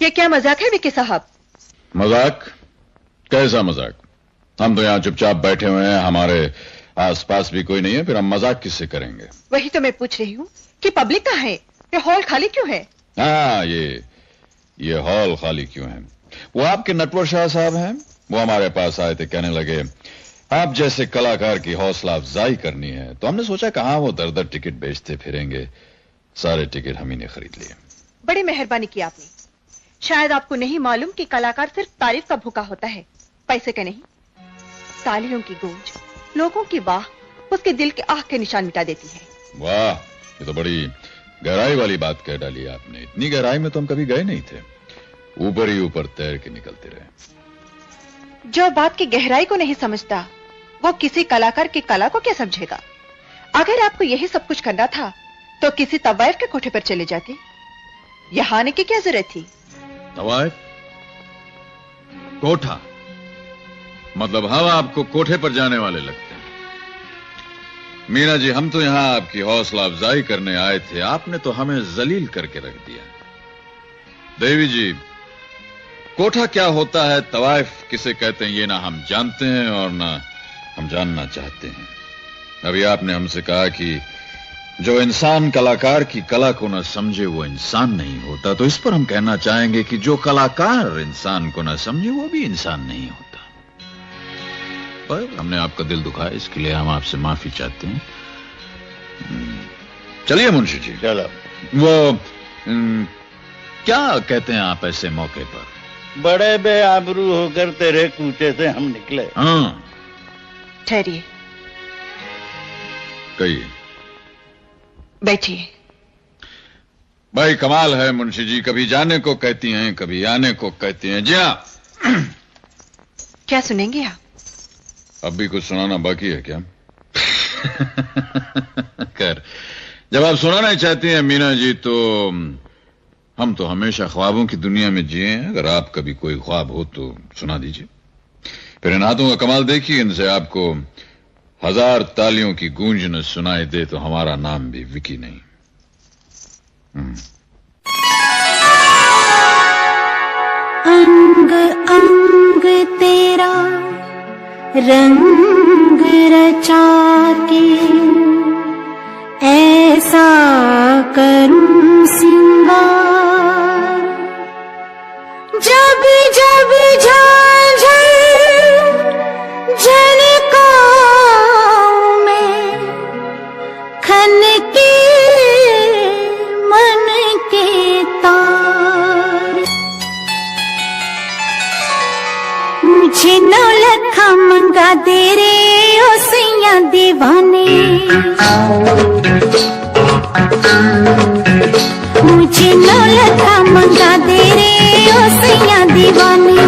ये क्या मजाक है विकी साहब? मजाक? कैसा मजाक? हम तो यहाँ चुपचाप बैठे हुए हैं, हमारे आसपास भी कोई नहीं है, फिर हम मजाक किससे करेंगे? वही तो मैं पूछ रही हूँ कि पब्लिक कहाँ है, ये हॉल खाली क्यों है? हाँ, ये हॉल खाली क्यों है? वो आपके नटवर शाह साहब हैं, वो हमारे पास आए थे, कहने लगे आप जैसे कलाकार की हौसला अफजाई करनी है। तो हमने सोचा कहाँ वो दर दर टिकट बेचते फिरेंगे, सारे टिकट हम ही ने खरीद लिए। बड़ी मेहरबानी की आपने। शायद आपको नहीं मालूम कि कलाकार सिर्फ तारीफ का भूखा होता है, पैसे का नहीं। तालियों की गूंज, लोगों की वाह उसके दिल के आह के निशान मिटा देती है। वाह, ये तो बड़ी गहराई वाली बात कह डाली आपने। इतनी गहराई में तो हम कभी गए नहीं थे, ऊपर ही ऊपर तैर के निकलते रहे। जो बात की गहराई को नहीं समझता वो किसी कलाकार की कला को क्या समझेगा? अगर आपको यही सब कुछ करना था तो किसी तवायफ के कोठे पर चले जाते, यहां आने की क्या जरूरत थी? तवायफ? कोठा? मतलब हम आपको कोठे पर जाने वाले लगते हैं? मीना जी, हम तो यहां आपकी हौसला अफजाई करने आए थे, आपने तो हमें जलील करके रख दिया। देवी जी, कोठा क्या होता है, तवायफ किसे कहते हैं, ये ना हम जानते हैं और ना हम जानना चाहते हैं। अभी आपने हमसे कहा कि जो इंसान कलाकार की कला को न समझे वो इंसान नहीं होता, तो इस पर हम कहना चाहेंगे कि जो कलाकार इंसान को न समझे वो भी इंसान नहीं होता। पर हमने आपका दिल दुखाया, इसके लिए हम आपसे माफी चाहते हैं। चलिए मुंशी जी, चलो। वो क्या कहते हैं आप ऐसे मौके पर? बड़े बेआबरू होकर तेरे कूचे से हम निकले। हाँ, ठहरिए, कहिए। बैठिए। भाई कमाल है मुंशी जी, कभी जाने को कहती हैं, कभी आने को कहती हैं। जी हाँ, क्या सुनेंगे आप? अब भी कुछ सुनाना बाकी है क्या? खैर, जब आप सुनाना ही चाहती हैं मीना जी, तो हम तो हमेशा ख्वाबों की दुनिया में जिए हैं। अगर आप कभी कोई ख्वाब हो तो सुना दीजिए। फिर इन हाथों का कमाल देखिए, इनसे आपको 1000 तालियों की गूंज न सुनाई दे तो हमारा नाम भी विकी नहीं। अंग अंग तेरा रंग रचा के ऐसा करूं सिंगार, जब जब झांझर झनकाऊं मैं, खन के मन के तार। मुझे 9 लखा मंगा दे रे ओ सैया दीवाने, मुझे 9 लखा मंगा दे रे ओ सैया दीवाने।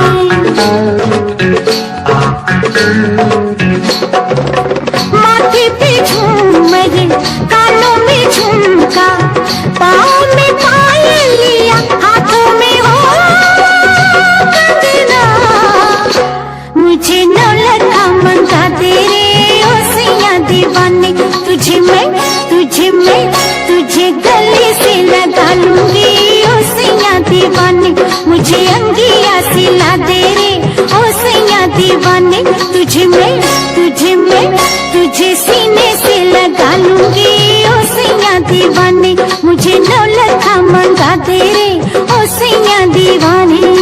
माथे पे झूमर, कानों में झुमका, पाँव में पायलिया, हाथों में हो कंगना। मुझे 9 लखा मंगा दे रे ओ सैया दीवाने। तुझे गले से लगा लूंगी ओ सैया दीवाने। मुझे अंगिया सिला दे रे ओ सैया दीवाने। तुझे सीने से लगा लूंगी ओ सैया दीवाने। मुझे 9 लखा मंगा दे रे ओ सैया दीवाने।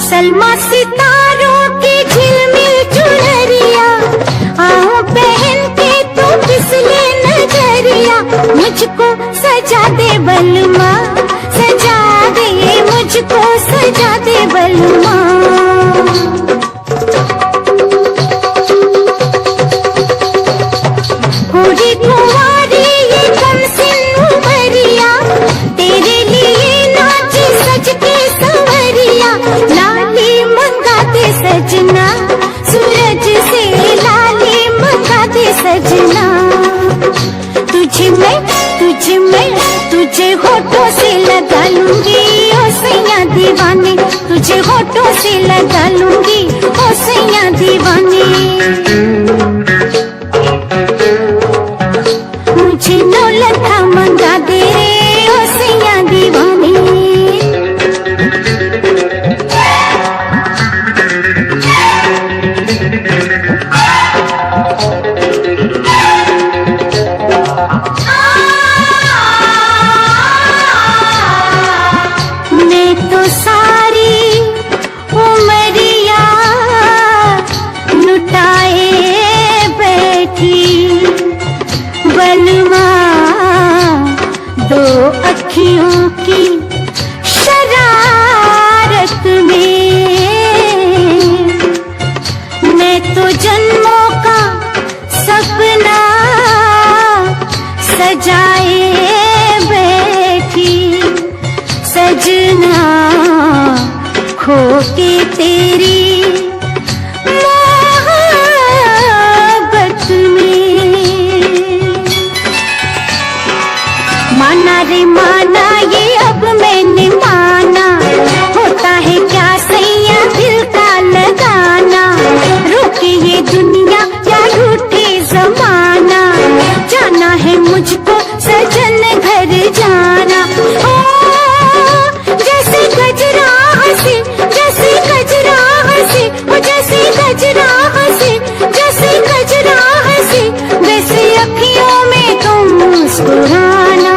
सलमा सितारों की झिलमिल चुनरिया, आओ पहन के तो फिसले नजरिया। मुझको सजा दे बलमा, सजा दे, मुझको सजा दे बलमा। पूरी कुंवारी ये कमसिन उमरिया, तेरे लिए नाची सज के संवरिया। लाली मंगा दे सजना, सूरज से लाली मंगा दे सजना। तुझे मैं तुझे होठों से लगा लूंगी ओ सैया दीवाने, तुझे होठों से लगा लूंगी ओ सैया दीवाने। मुझे नौलखा मंगा दे रे ओ सैया दीवाने। मैं तो सारी उमरिया लुटाए बैठी, बलवा दो अखियों की शरारत में। मैं तो जन्मों का सपना सजाए बैठी, सजना खो के तेरी मोहब्बत में। माना रे माना ये अब मैंने माना, होता है क्या सैया दिल का लगाना। रोके ये दुनिया या रूठे जमाना, जाना है मुझको सजन घर जाना। ओ जैसे गजरा हंसी, जैसे गजरा हंसी, ओ जैसे गजरा हंसी, जैसे गजरा हंसी, वैसे अखियों में तुम मुस्कुराना।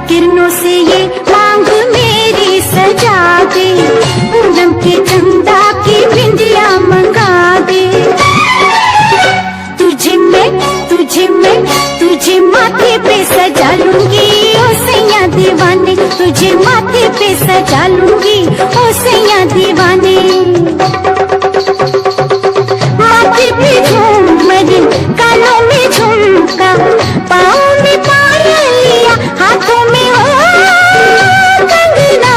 किरणों से ये मांग मेरी सजा दे, पूनम के चंदा की बिंदिया मंगा दे। तुझे माथे पे सजा लूंगी ओ सैया दीवाने, तुझे माथे पे सजा लूंगी ओ सैया दीवाने। माथे पे झूमर, कानों में झुमका, पाँव में पायलिया, हाथों में हो कंगना।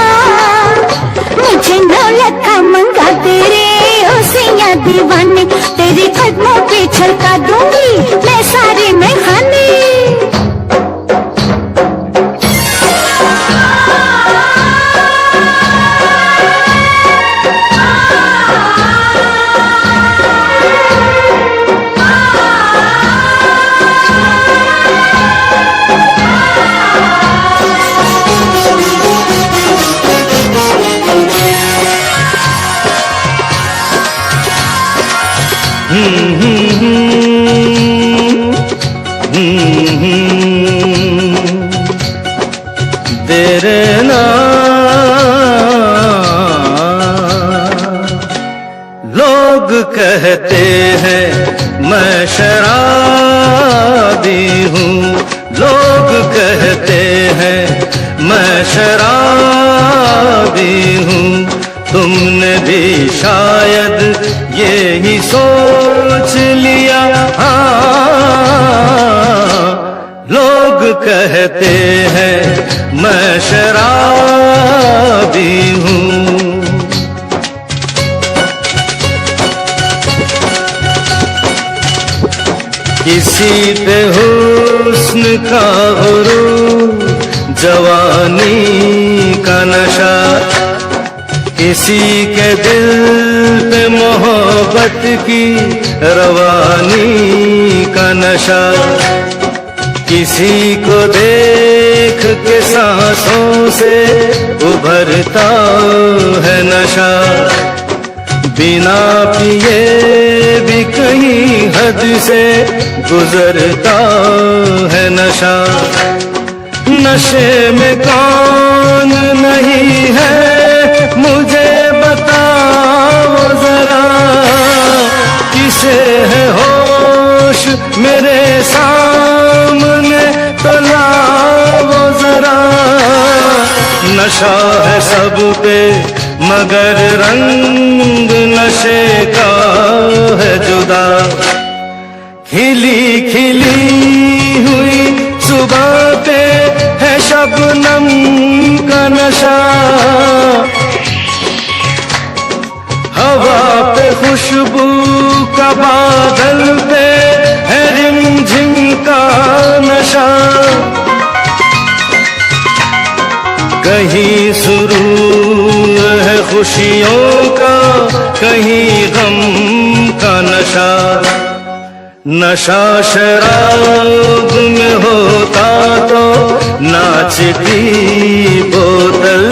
मुझे नौलखा मंगा दे रे ओ सैया दीवाने, तेरे कदमों पे छलका दूंगी मैं सारे में खाने। तेरे लोग कहते हैं मैं शराबी हूँ, लोग कहते हैं मैं शराबी हूँ। तुमने भी शायद ये ही सोच लिया, हाँ। लोग कहते हैं मैं शराबी हूँ। किसी पे हुस्न का गुरूर, जवानी का नशा, किसी के दिल पे मोहब्बत की रवानी का नशा। किसी को देख के सांसों से उभरता है नशा, बिना पिए भी कहीं हद से गुजरता है नशा। नशे में कौन नहीं है मुझे बताओ जरा, किसे है होश मेरे सामने तो लाओ जरा। नशा है सब पे मगर रंग नशे का है जुदा। खिली खिली हुई सुबह पे है शबनम का नशा, हवा पे खुशबू का बादल पे है रिमझिम का नशा। कहीं सुरूर है खुशियों का, कहीं गम का नशा। नशा शराब में होता तो नाचती बोतल,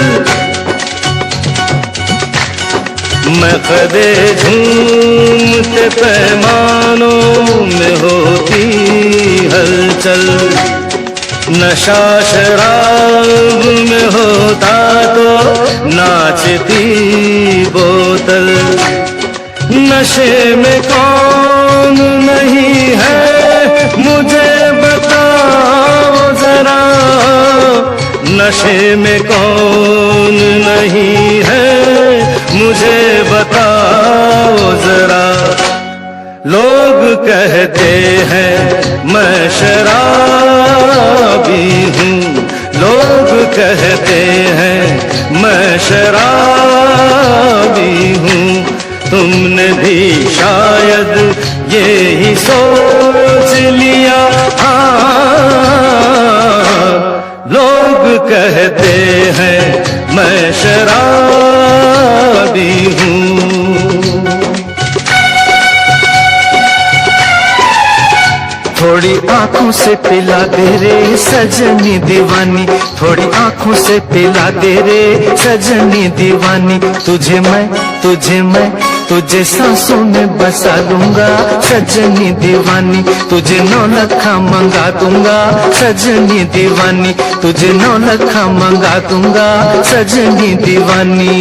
मैं कदे झूमते पैमानों में होती हलचल। नशा शराब में होता तो नाचती बोतल। नशे में कौन नहीं है मुझे बताओ जरा, नशे में कौन नहीं है मुझे बताओ जरा। लोग कहते हैं मैं शराबी हूँ, लोग कहते हैं मैं शराबी हूँ। तुमने भी शायद ये ही सोच लिया, हाँ लोग कहते हैं मैं शराबी हूँ। थोड़ी आंखों से पिला दे रे सजनी दीवानी, थोड़ी आंखों से पिला दे रे सजनी दीवानी। तुझे मैं तुझे सांसों में बसा लूंगा सजनी दीवानी। तुझे 9 लखा मंगा दूंगा सजनी दीवानी, तुझे 9 लखा मंगा दूंगा सजनी दीवानी।